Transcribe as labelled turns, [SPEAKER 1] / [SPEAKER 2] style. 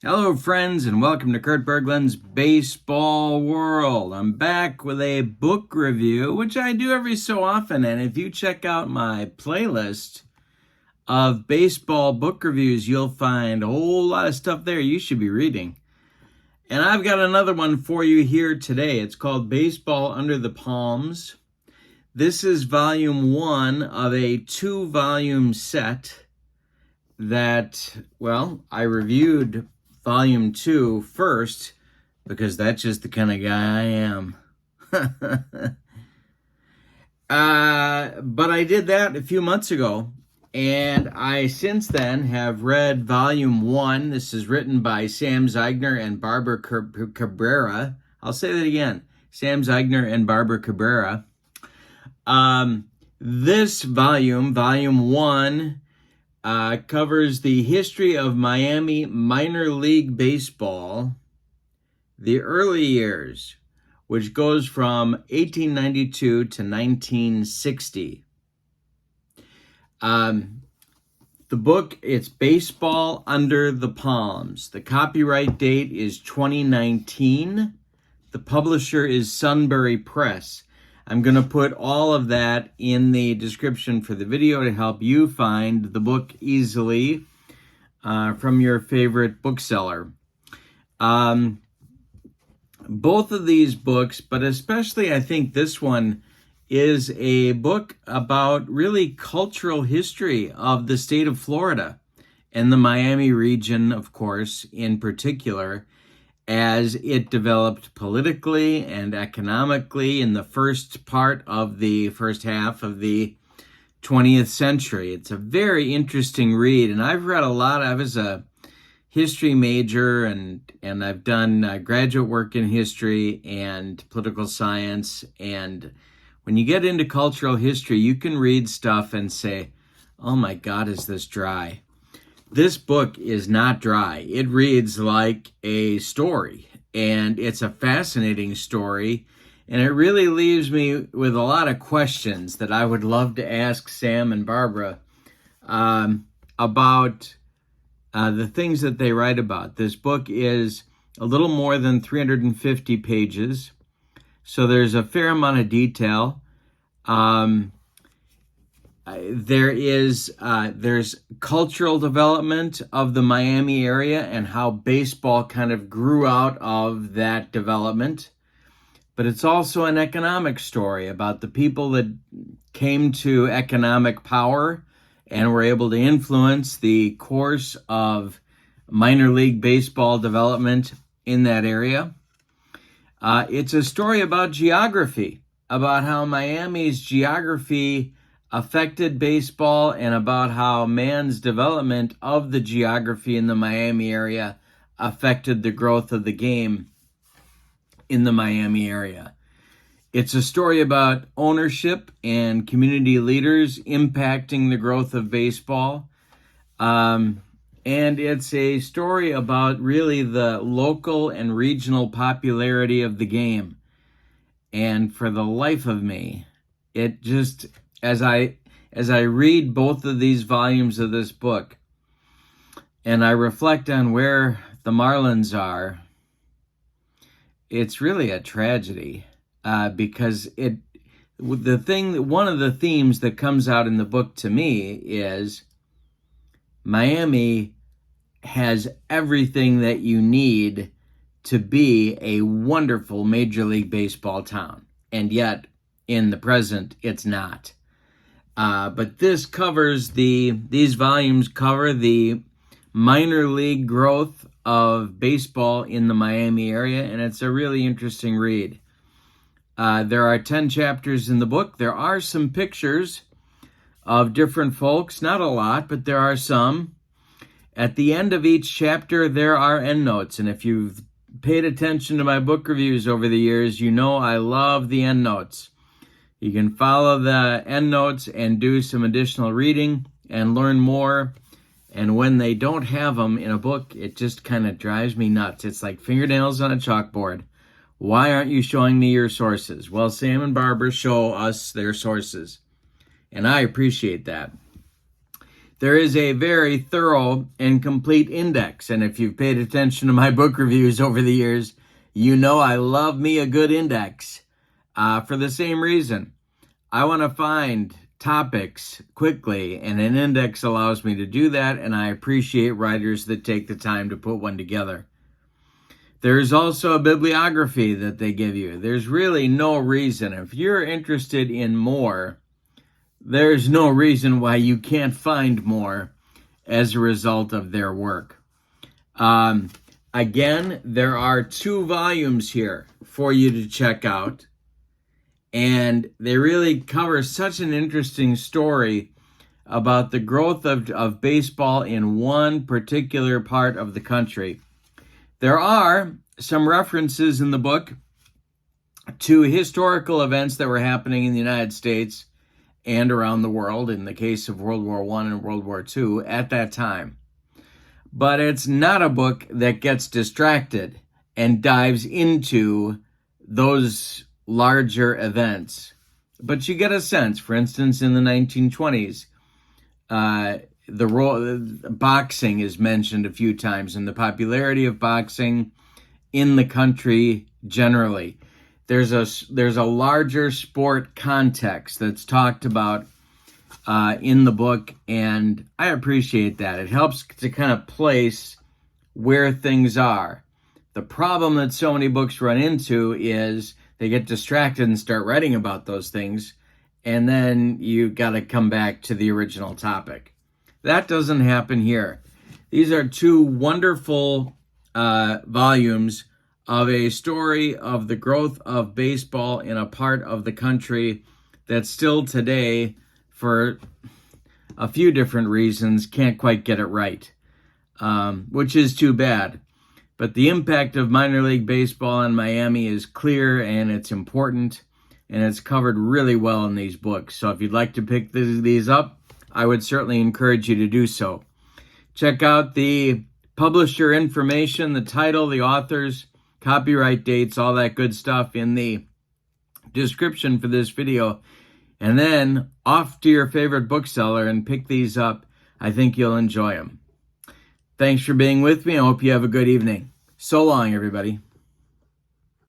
[SPEAKER 1] Hello, friends, and welcome to Kurt Bergland's Baseball World. I'm back with a book review, which I do every so often. And if you check out my playlist of baseball book reviews, you'll find a whole lot of stuff there you should be reading. And I've got another one for you here today. It's called Baseball Under the Palms. This is volume 1 of a 2-volume set that, I reviewed volume 2 first because that's just the kind of guy I am. But I did that a few months ago, and I since then have read volume 1. This is written by Sam Zygner and Barbra Cabrera. I'll say that again. Sam Zygner and Barbra Cabrera. This volume 1, covers the history of Miami minor league baseball, the early years, which goes from 1892 to 1960. The book, it's Baseball Under the Palms. The copyright date is 2019. The publisher is Sunbury Press. I'm going to put all of that in the description for the video to help you find the book easily from your favorite bookseller. Both of these books, but especially I think this one, is a book about really cultural history of the state of Florida and the Miami region, of course, in particular, as it developed politically and economically in the first half of the 20th century. It's a very interesting read, and I've read a lot. I was a history major, and I've done graduate work in history and political science, and when you get into cultural history, you can read stuff and say, oh my God, is this dry? This book is not dry. It reads like a story, and it's a fascinating story, and it really leaves me with a lot of questions that I would love to ask Sam and Barbra about the things that they write about. This book is a little more than 350 pages, so there's a fair amount of detail. There's cultural development of the Miami area and how baseball kind of grew out of that development. But it's also an economic story about the people that came to economic power and were able to influence the course of minor league baseball development in that area. It's a story about geography, about how Miami's geography affected baseball and about how man's development of the geography in the Miami area affected the growth of the game in the Miami area. It's a story about ownership and community leaders impacting the growth of baseball. And it's a story about really the local and regional popularity of the game. And for the life of me, it just, as I read both of these volumes of this book, and I reflect on where the Marlins are, it's really a tragedy, because one of the themes that comes out in the book to me is Miami has everything that you need to be a wonderful Major League Baseball town, and yet in the present it's not. But these volumes cover the minor league growth of baseball in the Miami area, and it's a really interesting read. There are 10 chapters in the book. There are some pictures of different folks, not a lot, but there are some. At the end of each chapter, there are endnotes, and if you've paid attention to my book reviews over the years, you know I love the endnotes. You can follow the endnotes and do some additional reading and learn more. And when they don't have them in a book, it just kind of drives me nuts. It's like fingernails on a chalkboard. Why aren't you showing me your sources? Well, Sam and Barbara show us their sources, and I appreciate that. there is a very thorough and complete index. And if you've paid attention to my book reviews over the years, you know I love me a good index for the same reason. I want to find topics quickly, and an index allows me to do that, and I appreciate writers that take the time to put one together. There's also a bibliography that they give you. There's really no reason. If you're interested in more, there's no reason why you can't find more as a result of their work. Again, there are 2 volumes here for you to check out, and they really cover such an interesting story about the growth of baseball in one particular part of the country. There are some references in the book to historical events that were happening in the United States and around the world, in the case of World War I and World War II at that time. But it's not a book that gets distracted and dives into those larger events. But you get a sense, for instance, in the 1920s, the role boxing is mentioned a few times, and the popularity of boxing in the country generally. There's a larger sport context that's talked about in the book, and I appreciate that. It helps to kind of place where things are. The problem that so many books run into is they get distracted and start writing about those things, and then you got to come back to the original topic. That doesn't happen here. These are 2 wonderful volumes of a story of the growth of baseball in a part of the country that still today, for a few different reasons, can't quite get it right, which is too bad. But the impact of minor league baseball in Miami is clear, and it's important, and it's covered really well in these books. So if you'd like to pick these up, I would certainly encourage you to do so. Check out the publisher information, the title, the authors, copyright dates, all that good stuff in the description for this video. And then off to your favorite bookseller and pick these up. I think you'll enjoy them. Thanks for being with me. I hope you have a good evening. So long, everybody.